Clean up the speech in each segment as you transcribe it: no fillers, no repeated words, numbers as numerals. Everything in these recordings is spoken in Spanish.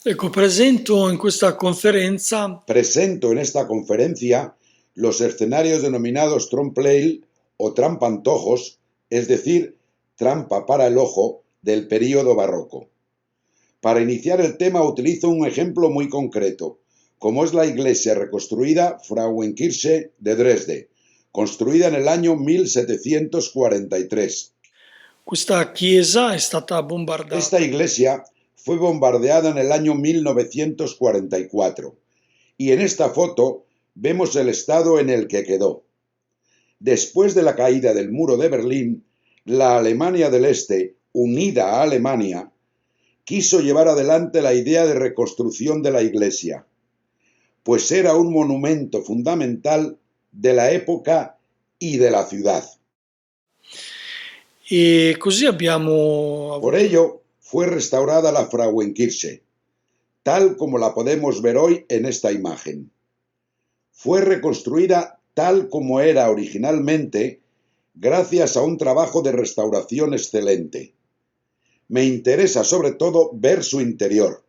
Ecco, presento in questa conferenza Presento en esta conferencia los escenarios denominados trompe-l'œil o trampantojos, es decir, trampa para el ojo del período barroco. Para iniciar el tema utilizo un ejemplo muy concreto, como es la iglesia reconstruida Frauenkirche de Dresde, construida en el año 1743. questa chiesa è stata bombardata Esta iglesia fue bombardeada en el año 1944 y en esta foto vemos el estado en el que quedó. Después de la caída del muro de Berlín, la Alemania del Este, unida a Alemania, quiso llevar adelante la idea de reconstrucción de la iglesia, pues era un monumento fundamental de la época y de la ciudad. e così abbiamo Por avuto ello, fue restaurada la Frauenkirche, tal como la podemos ver hoy en esta imagen. Fue reconstruida tal como era originalmente gracias a un trabajo de restauración excelente. Me interesa sobre todo ver su interior.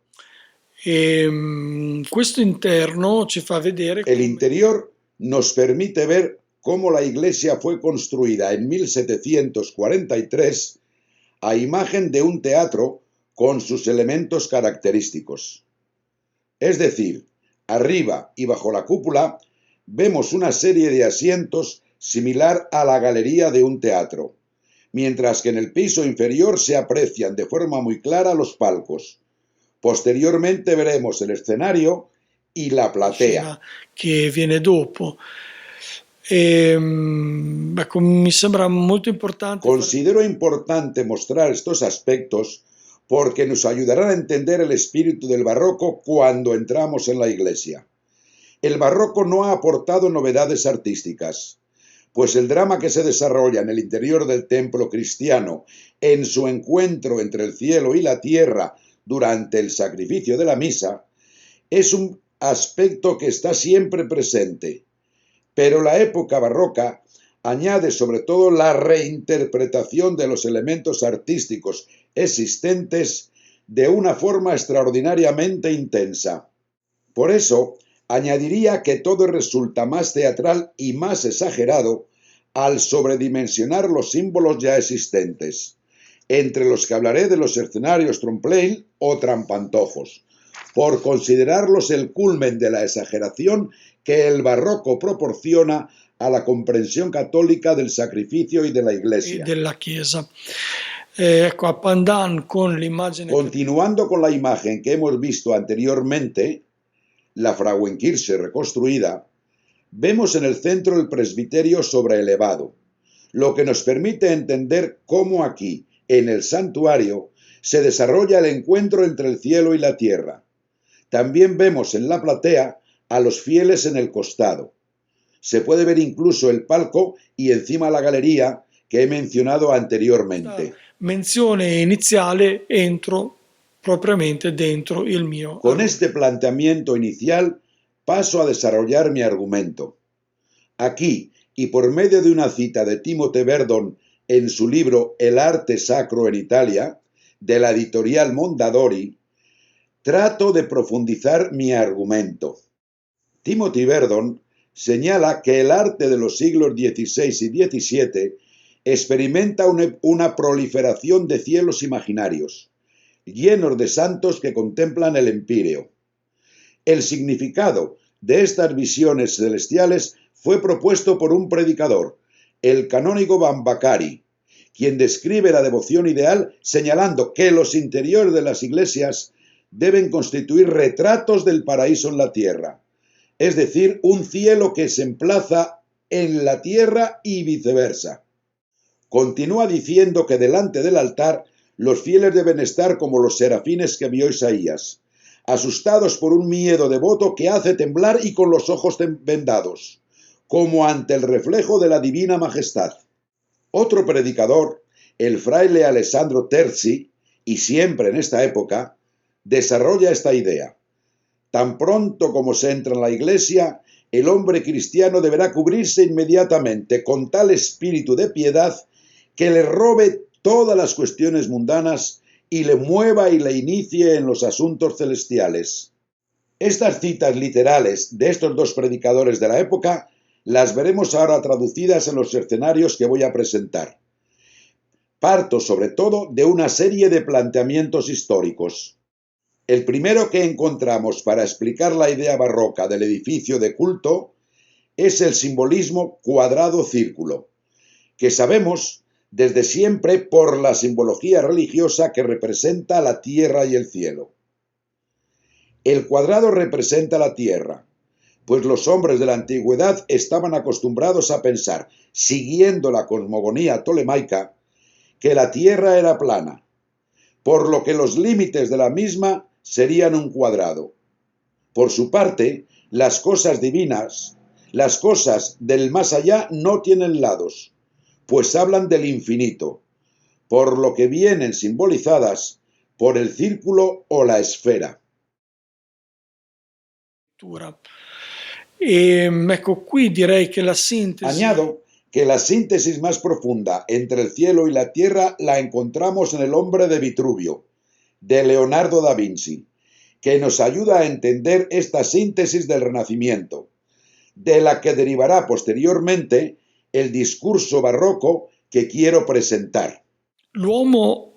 questo interno ci fa vedere El come interior nos permite ver cómo la iglesia fue construida en 1743 a imagen de un teatro con sus elementos característicos. Es decir, arriba y bajo la cúpula vemos una serie de asientos similar a la galería de un teatro, mientras que en el piso inferior se aprecian de forma muy clara los palcos. Posteriormente veremos el escenario y la platea. scena che viene dopo. Ecco, mi sembra molto importante Considero importante mostrar estos aspectos porque nos ayudarán a entender el espíritu del barroco cuando entramos en la iglesia. El barroco no ha aportado novedades artísticas, pues el drama que se desarrolla en el interior del templo cristiano en su encuentro entre el cielo y la tierra durante el sacrificio de la misa es un aspecto que está siempre presente. Pero la época barroca añade sobre todo la reinterpretación de los elementos artísticos existentes de una forma extraordinariamente intensa. Por eso, añadiría que todo resulta más teatral y más exagerado al sobredimensionar los símbolos ya existentes, entre los que hablaré de los escenarios trompe-l'œil o trampantojos, por considerarlos el culmen de la exageración que el barroco proporciona a la comprensión católica del sacrificio y de la iglesia. della chiesa. Ecco, a pandan con l'immagine Continuando con la imagen que hemos visto anteriormente, la Frauenkirche reconstruida, vemos en el centro el presbiterio sobreelevado, lo que nos permite entender cómo aquí, en el santuario, se desarrolla el encuentro entre el cielo y la tierra. También vemos en la platea a los fieles en el costado. Se puede ver incluso el palco y encima la galería que he mencionado anteriormente. menzione iniziale entro propriamente dentro il mio Con este planteamiento inicial paso a desarrollar mi argumento. Aquí, y por medio de una cita de Timothy Verdon en su libro El arte sacro en Italia, de la editorial Mondadori, trato de profundizar mi argumento. Timothy Verdon señala que el arte de los siglos XVI y XVII experimenta una proliferación de cielos imaginarios, llenos de santos que contemplan el empíreo. El significado de estas visiones celestiales fue propuesto por un predicador, el canónigo Bambacari, quien describe la devoción ideal señalando que los interiores de las iglesias deben constituir retratos del paraíso en la tierra, es decir, un cielo que se emplaza en la tierra y viceversa. Continúa diciendo que delante del altar los fieles deben estar como los serafines que vio Isaías, asustados por un miedo devoto que hace temblar y con los ojos vendados, como ante el reflejo de la divina majestad. Otro predicador, el fraile Alessandro Terzi, y siempre en esta época, desarrolla esta idea. Tan pronto como se entra en la iglesia, el hombre cristiano deberá cubrirse inmediatamente con tal espíritu de piedad que le robe todas las cuestiones mundanas y le mueva y le inicie en los asuntos celestiales. Estas citas literales de estos dos predicadores de la época las veremos ahora traducidas en los escenarios que voy a presentar. Parto sobre todo de una serie de planteamientos históricos. El primero que encontramos para explicar la idea barroca del edificio de culto es el simbolismo cuadrado-círculo, que sabemos desde siempre por la simbología religiosa que representa la tierra y el cielo. El cuadrado representa la tierra, pues los hombres de la antigüedad estaban acostumbrados a pensar, siguiendo la cosmogonía tolemaica, que la tierra era plana, por lo que los límites de la misma serían un cuadrado. Por su parte, las cosas divinas, las cosas del más allá no tienen lados, pues hablan del infinito, por lo que vienen simbolizadas por el círculo o la esfera. Ecco, qui direi che la sintesi... Añado que la síntesis más profunda entre el cielo y la tierra la encontramos en el hombre de Vitruvio, de Leonardo da Vinci, que nos ayuda a entender esta síntesis del Renacimiento, de la que derivará posteriormente el discurso barroco que quiero presentar. L'uomo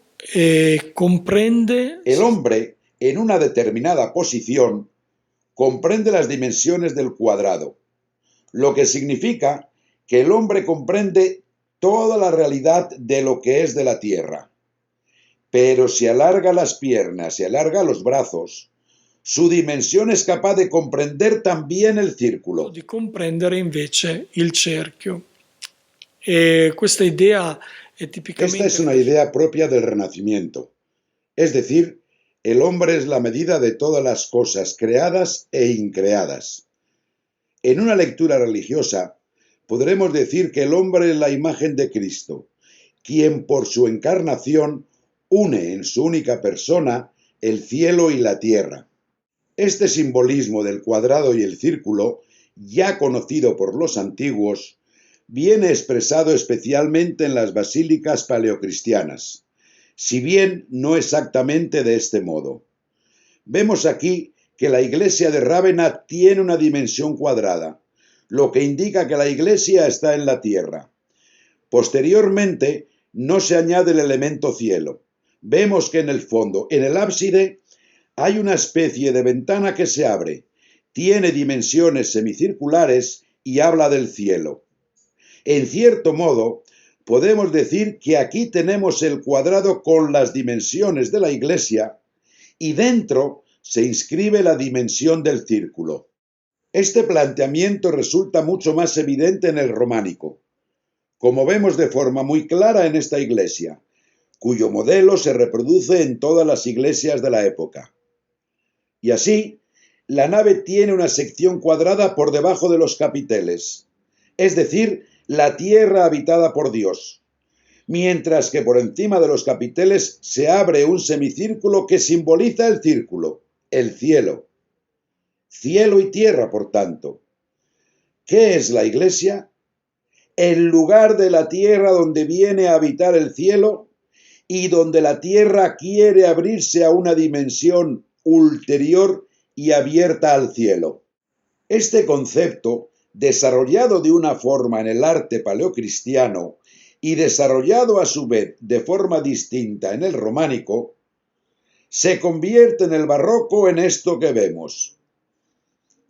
comprende... El hombre, en una determinada posición, comprende las dimensiones del cuadrado, lo que significa que el hombre comprende toda la realidad de lo que es de la tierra. Pero si alarga las piernas y alarga los brazos, su dimensión es capaz de comprender también el círculo. Di comprendere invece il cerchio. Questa idea è tipicamente... Esta es una idea propia del Renacimiento. Es decir, el hombre es la medida de todas las cosas creadas e increadas. En una lectura religiosa, podremos decir que el hombre es la imagen de Cristo, quien por su encarnación une en su única persona el cielo y la tierra. Este simbolismo del cuadrado y el círculo, ya conocido por los antiguos, viene expresado especialmente en las basílicas paleocristianas, si bien no exactamente de este modo. Vemos aquí que la iglesia de Rávena tiene una dimensión cuadrada, lo que indica que la iglesia está en la tierra. Posteriormente, no se añade el elemento cielo. Vemos que en el fondo, en el ábside, hay una especie de ventana que se abre, tiene dimensiones semicirculares y habla del cielo. En cierto modo, podemos decir que aquí tenemos el cuadrado con las dimensiones de la iglesia y dentro se inscribe la dimensión del círculo. Este planteamiento resulta mucho más evidente en el románico, como vemos de forma muy clara en esta iglesia, cuyo modelo se reproduce en todas las iglesias de la época. Y así, la nave tiene una sección cuadrada por debajo de los capiteles, es decir, la tierra habitada por Dios, mientras que por encima de los capiteles se abre un semicírculo que simboliza el círculo, el cielo. Cielo y tierra, por tanto. ¿Qué es la iglesia? El lugar de la tierra donde viene a habitar el cielo y donde la tierra quiere abrirse a una dimensión ulterior y abierta al cielo. Este concepto, desarrollado de una forma en el arte paleocristiano y desarrollado a su vez de forma distinta en el románico, se convierte en el barroco en esto que vemos.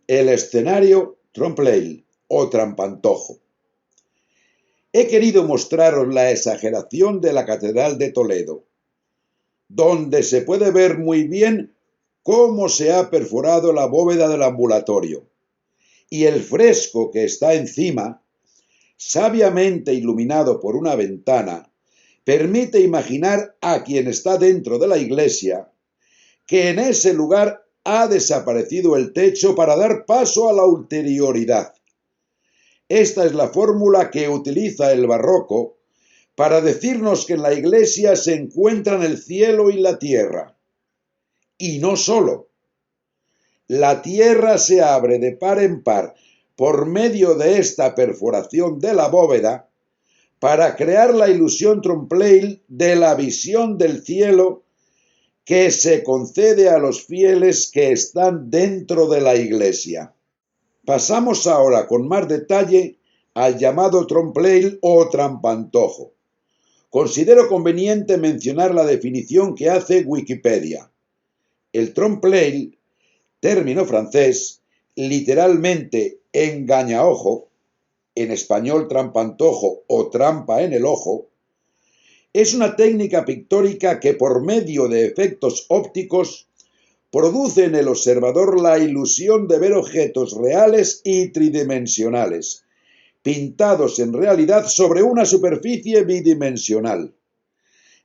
El escenario trompe-l'œil o trampantojo. He querido mostraros la exageración de la Catedral de Toledo, donde se puede ver muy bien cómo se ha perforado la bóveda del ambulatorio, y el fresco que está encima, sabiamente iluminado por una ventana, permite imaginar a quien está dentro de la iglesia que en ese lugar ha desaparecido el techo para dar paso a la ulterioridad. Esta es la fórmula que utiliza el barroco para decirnos que en la iglesia se encuentran el cielo y la tierra. Y no solo. La tierra se abre de par en par por medio de esta perforación de la bóveda para crear la ilusión trompe-l'œil de la visión del cielo que se concede a los fieles que están dentro de la Iglesia. Pasamos ahora con más detalle al llamado trompe-l'œil o trampantojo. Considero conveniente mencionar la definición que hace Wikipedia. El trompe-l'œil, término francés, literalmente engañaojo, en español trampantojo o trampa en el ojo, es una técnica pictórica que por medio de efectos ópticos produce en el observador la ilusión de ver objetos reales y tridimensionales, pintados en realidad sobre una superficie bidimensional.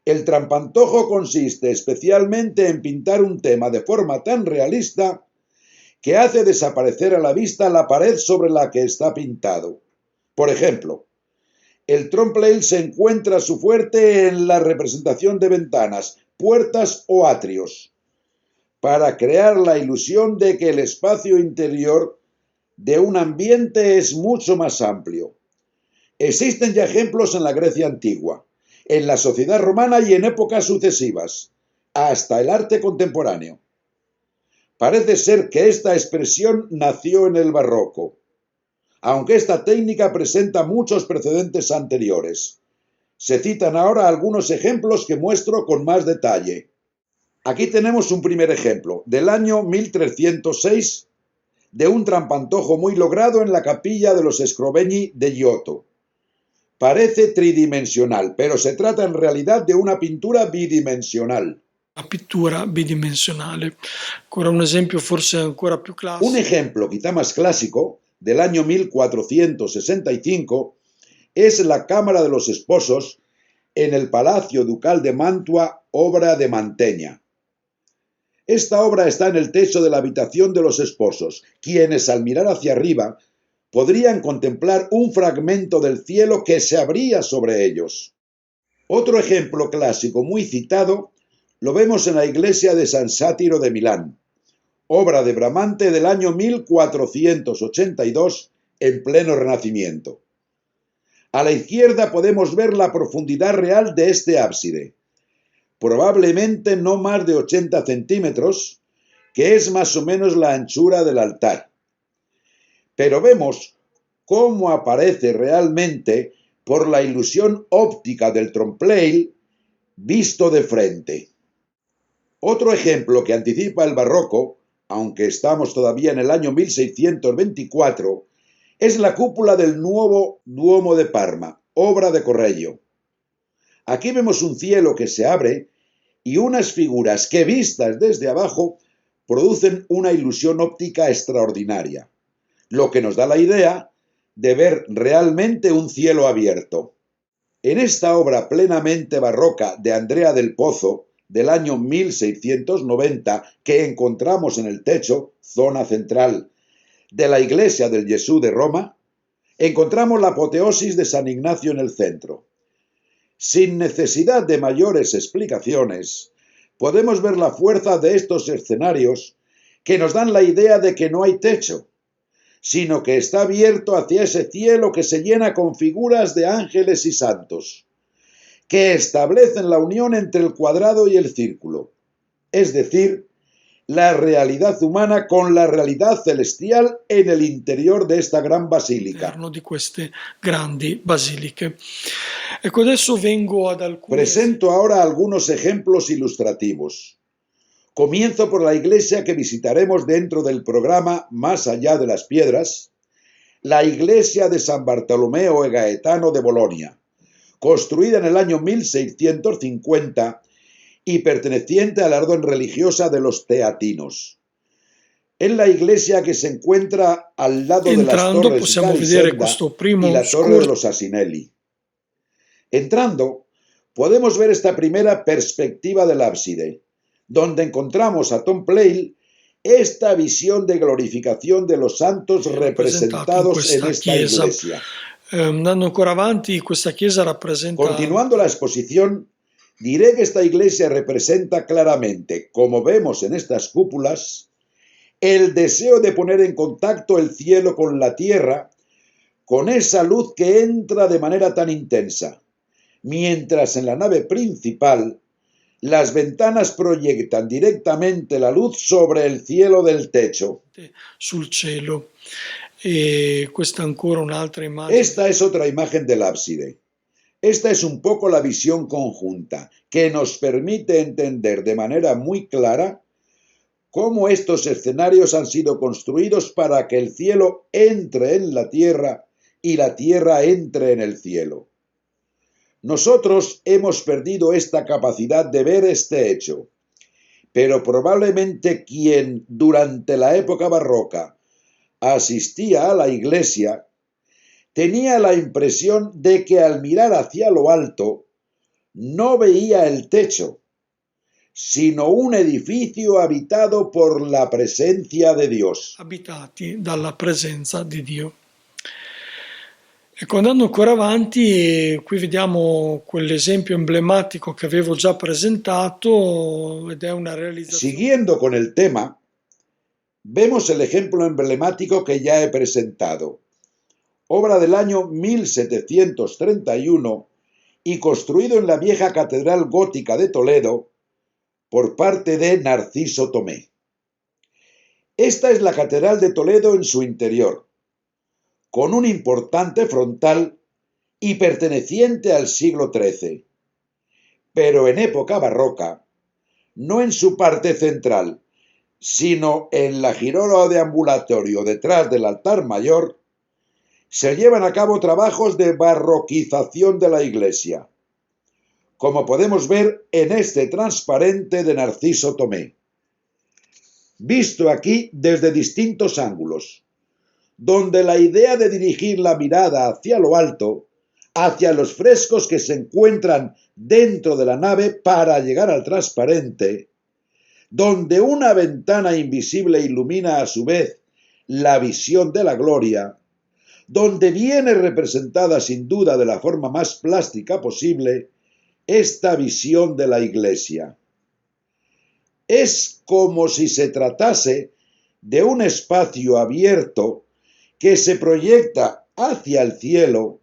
El trampantojo consiste especialmente en pintar un tema de forma tan realista que hace desaparecer a la vista la pared sobre la que está pintado. Por ejemplo, el trompe-l'œil se encuentra su fuerte en la representación de ventanas, puertas o atrios, para crear la ilusión de que el espacio interior de un ambiente es mucho más amplio. Existen ya ejemplos en la Grecia antigua, en la sociedad romana y en épocas sucesivas, hasta el arte contemporáneo. Parece ser que esta expresión nació en el barroco, aunque esta técnica presenta muchos precedentes anteriores. Se citan ahora algunos ejemplos que muestro con más detalle. Aquí tenemos un primer ejemplo, del año 1306, de un trampantojo muy logrado en la capilla de los Scrovegni de Giotto. Parece tridimensional, pero se trata en realidad de una pintura bidimensional. La pittura bidimensionale. Ancora un esempio forse ancora più classico. Un ejemplo quizá más clásico, del año 1465, es la Cámara de los Esposos en el Palacio Ducal de Mantua, obra de Mantegna. Esta obra está en el techo de la habitación de los esposos, quienes al mirar hacia arriba podrían contemplar un fragmento del cielo que se abría sobre ellos. Otro ejemplo clásico muy citado lo vemos en la iglesia de San Sátiro de Milán, obra de Bramante del año 1482 en pleno Renacimiento. A la izquierda podemos ver la profundidad real de este ábside, probablemente no más de 80 centímetros, que es más o menos la anchura del altar. Pero vemos cómo aparece realmente por la ilusión óptica del trompe-l'œil visto de frente. Otro ejemplo que anticipa el barroco, aunque estamos todavía en el año 1624, es la cúpula del nuevo Duomo de Parma, obra de Correggio. Aquí vemos un cielo que se abre y unas figuras que vistas desde abajo producen una ilusión óptica extraordinaria, lo que nos da la idea de ver realmente un cielo abierto. En esta obra plenamente barroca de Andrea del Pozo, del año 1690, que encontramos en el techo, zona central, de la iglesia del Jesús de Roma, encontramos la apoteosis de San Ignacio en el centro. Sin necesidad de mayores explicaciones, podemos ver la fuerza de estos escenarios que nos dan la idea de que no hay techo, sino que está abierto hacia ese cielo que se llena con figuras de ángeles y santos, que establecen la unión entre el cuadrado y el círculo, es decir, la realidad humana con la realidad celestial en el interior de esta gran basílica. Di queste grandi basiliche. Ecco, adesso vengo ad alcuni. Presento ahora algunos ejemplos ilustrativos. Comienzo por la iglesia que visitaremos dentro del programa Más allá de las piedras, la iglesia de San Bartolomeo e Gaetano de Bolonia, construida en el año 1650 y perteneciente a la orden religiosa de los teatinos. Es la iglesia que se encuentra al lado de las torres Garisenda y la torre de los Asinelli. Entrando, podemos ver esta primera perspectiva del ábside, donde encontramos a trompe-l'œil esta visión de glorificación de los santos representados en esta iglesia. Andando ancora avanti, questa chiesa rappresenta. Continuando la exposición, diré que esta iglesia representa claramente, como vemos en estas cúpulas, el deseo de poner en contacto el cielo con la tierra, con esa luz que entra de manera tan intensa, mientras en la nave principal Las ventanas proyectan directamente la luz sobre el cielo del techo. sul cielo. E questa è ancora un'altra immagine. Esta es otra imagen del ábside. Esta es un poco la visión conjunta que nos permite entender de manera muy clara cómo estos escenarios han sido construidos para que el cielo entre en la tierra y la tierra entre en el cielo. Nosotros hemos perdido esta capacidad de ver este hecho, pero probablemente quien durante la época barroca asistía a la iglesia tenía la impresión de que al mirar hacia lo alto no veía el techo, sino un edificio habitado por la presencia de Dios. Abitati dalla presenza di Dio. Ecco, andando ancora avanti, qui vediamo quell'esempio emblematico che avevo già presentato ed è una realizzazione. Siguiendo con el tema, vemos el ejemplo emblemático que ya he presentado, obra del año 1731 y construido en la vieja catedral gótica de Toledo por parte de Narciso Tomé. Esta es la catedral de Toledo en su interior, con un importante frontal y perteneciente al siglo XIII, pero en época barroca, no en su parte central, sino en la girola de ambulatorio detrás del altar mayor, se llevan a cabo trabajos de barroquización de la iglesia, como podemos ver en este transparente de Narciso Tomé, visto aquí desde distintos ángulos, donde la idea de dirigir la mirada hacia lo alto, hacia los frescos que se encuentran dentro de la nave para llegar al transparente, donde una ventana invisible ilumina a su vez la visión de la gloria, donde viene representada sin duda de la forma más plástica posible esta visión de la iglesia. Es como si se tratase de un espacio abierto que se proyecta hacia el cielo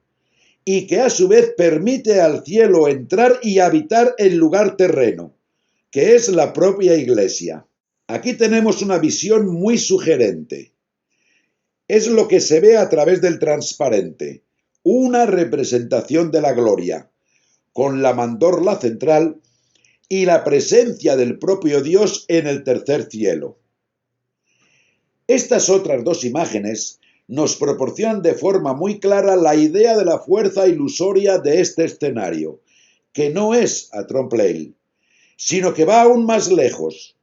y que a su vez permite al cielo entrar y habitar el lugar terreno, que es la propia iglesia. Aquí tenemos una visión muy sugerente. Es lo que se ve a través del transparente, una representación de la gloria, con la mandorla central y la presencia del propio Dios en el tercer cielo. Estas otras dos imágenes nos proporcionan de forma muy clara la idea de la fuerza ilusoria de este escenario, que no es a trompe-l'œil, sino que va aún más lejos,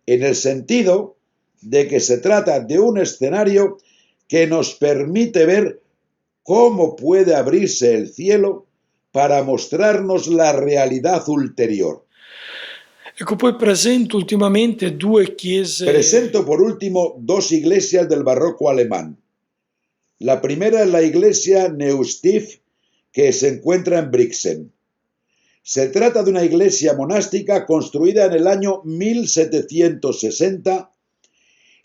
en el sentido de que se trata de un escenario que nos permite ver cómo puede abrirse el cielo para mostrarnos la realidad ulterior. Ecco, poi presento ultimamente due chiese. Presento por último dos iglesias del barroco alemán. La primera es la iglesia Neustift, que se encuentra en Brixen. Se trata de una iglesia monástica construida en el año 1760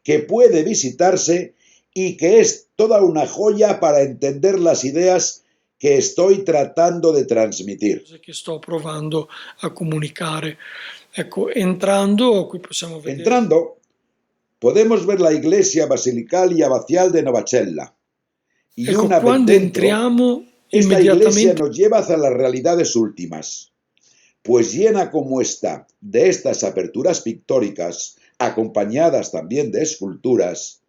que puede visitarse y que es toda una joya para entender las ideas que estoy tratando de transmitir. Che sto provando a comunicare. Ecco, entrando, qui possiamo vedere. Entrando, podemos ver la iglesia basilical y abacial de Novacella. Y Ecco, una vez quando dentro, entriamo, esta iglesia immediatamente nos lleva hacia las realidades últimas, pues llena como está de estas aperturas pictóricas, acompañadas también de esculturas,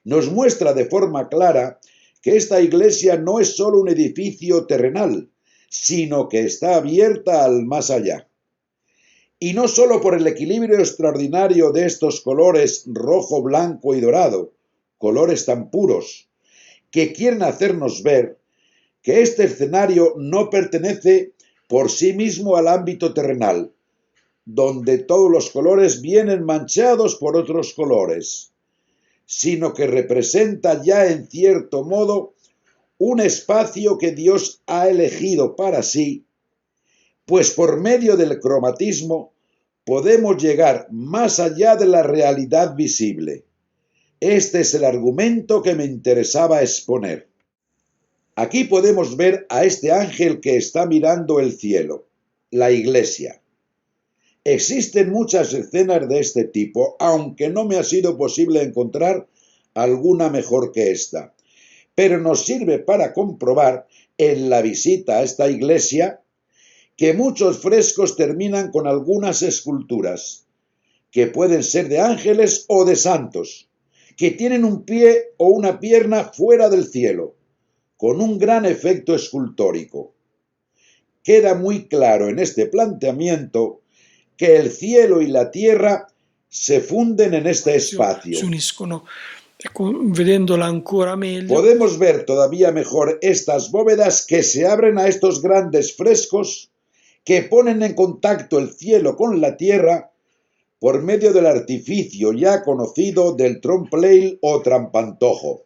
nos muestra de forma clara que esta iglesia no es solo un edificio terrenal, sino que está abierta al más allá. Y no solo por el equilibrio extraordinario de estos colores rojo, blanco y dorado, colores tan puros, que quieren hacernos ver que este escenario no pertenece por sí mismo al ámbito terrenal, donde todos los colores vienen manchados por otros colores, sino que representa ya en cierto modo un espacio que Dios ha elegido para sí, pues por medio del cromatismo podemos llegar más allá de la realidad visible. Este es el argumento que me interesaba exponer. Aquí podemos ver a este ángel que está mirando el cielo, la iglesia. Existen muchas escenas de este tipo, aunque no me ha sido posible encontrar alguna mejor que esta. Pero nos sirve para comprobar en la visita a esta iglesia que muchos frescos terminan con algunas esculturas, que pueden ser de ángeles o de santos, que tienen un pie o una pierna fuera del cielo, con un gran efecto escultórico. Queda muy claro en este planteamiento que el cielo y la tierra se funden en este Si espacio. uniscono. Ecco, vedendola ancora meglio, Podemos ver todavía mejor estas bóvedas que se abren a estos grandes frescos que ponen en contacto el cielo con la tierra por medio del artificio ya conocido del trompe-l'œil o trampantojo.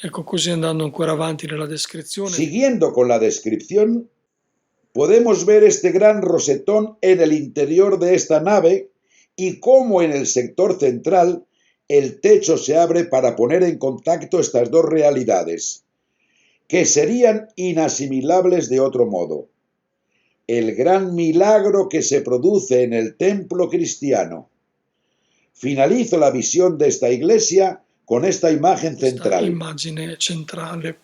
ecco, così andando ancora avanti nella descrizione, Siguiendo con la descripción, podemos ver este gran rosetón en el interior de esta nave y cómo en el sector central el techo se abre para poner en contacto estas dos realidades, que serían inasimilables de otro modo. El gran milagro que se produce en el templo cristiano. Finalizo la visión de esta iglesia con esta imagen questa central. immagine centrale.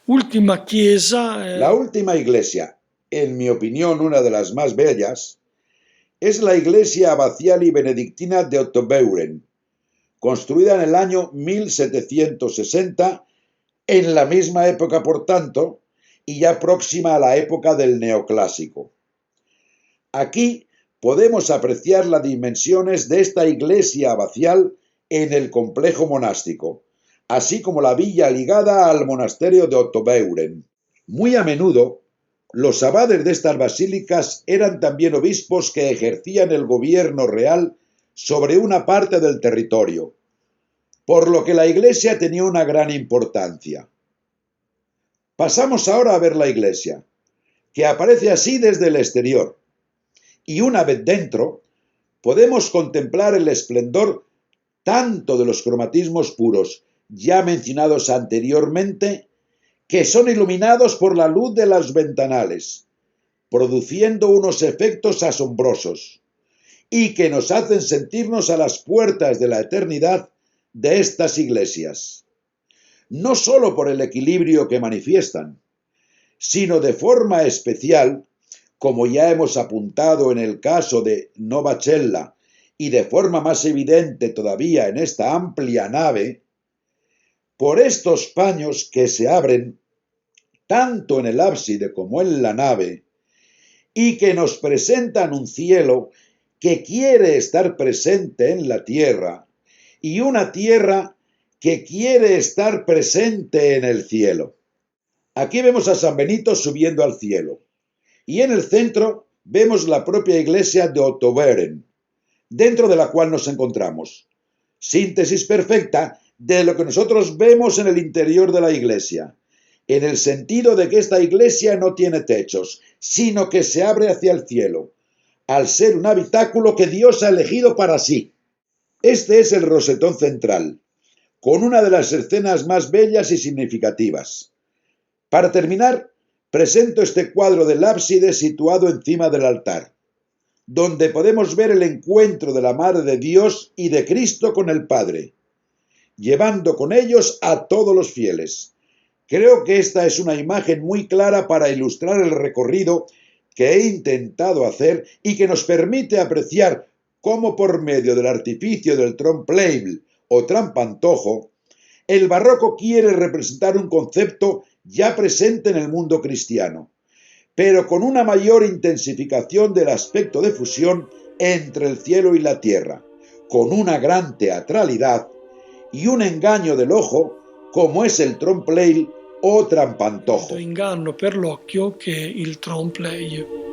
Ultima chiesa, La última iglesia, en mi opinión una de las más bellas, es la iglesia abacial y benedictina de Ottobeuren, construida en el año 1760, en la misma época, por tanto, y ya próxima a la época del neoclásico. Aquí podemos apreciar las dimensiones de esta iglesia abacial en el complejo monástico, así como la villa ligada al monasterio de Ottobeuren. Muy a menudo, los abades de estas basílicas eran también obispos que ejercían el gobierno real sobre una parte del territorio, por lo que la iglesia tenía una gran importancia. Pasamos ahora a ver la iglesia, que aparece así desde el exterior, y una vez dentro, podemos contemplar el esplendor tanto de los cromatismos puros ya mencionados anteriormente, que son iluminados por la luz de los ventanales, produciendo unos efectos asombrosos, y que nos hacen sentirnos a las puertas de la eternidad de estas iglesias, no sólo por el equilibrio que manifiestan, sino de forma especial, como ya hemos apuntado en el caso de Nova Cella y de forma más evidente todavía en esta amplia nave, por estos paños que se abren tanto en el ábside como en la nave y que nos presentan un cielo que quiere estar presente en la tierra y una tierra que quiere estar presente en el cielo. Aquí vemos a San Benito subiendo al cielo y en el centro vemos la propia iglesia de Ottobeuren, dentro de la cual nos encontramos. Síntesis perfecta de lo que nosotros vemos en el interior de la iglesia, en el sentido de que esta iglesia no tiene techos, sino que se abre hacia el cielo, al ser un habitáculo que Dios ha elegido para sí. Este es el rosetón central, con una de las escenas más bellas y significativas. Para terminar, presento este cuadro del ábside situado encima del altar, donde podemos ver el encuentro de la Madre de Dios y de Cristo con el Padre, llevando con ellos a todos los fieles. Creo que esta es una imagen muy clara para ilustrar el recorrido que he intentado hacer y que nos permite apreciar cómo por medio del artificio del trompe-l'œil o trampantojo, el barroco quiere representar un concepto ya presente en el mundo cristiano, pero con una mayor intensificación del aspecto de fusión entre el cielo y la tierra, con una gran teatralidad y un engaño del ojo como es el trompe-l'œil o trampantojo. inganno per l'occhio che è il trompe-l'œil.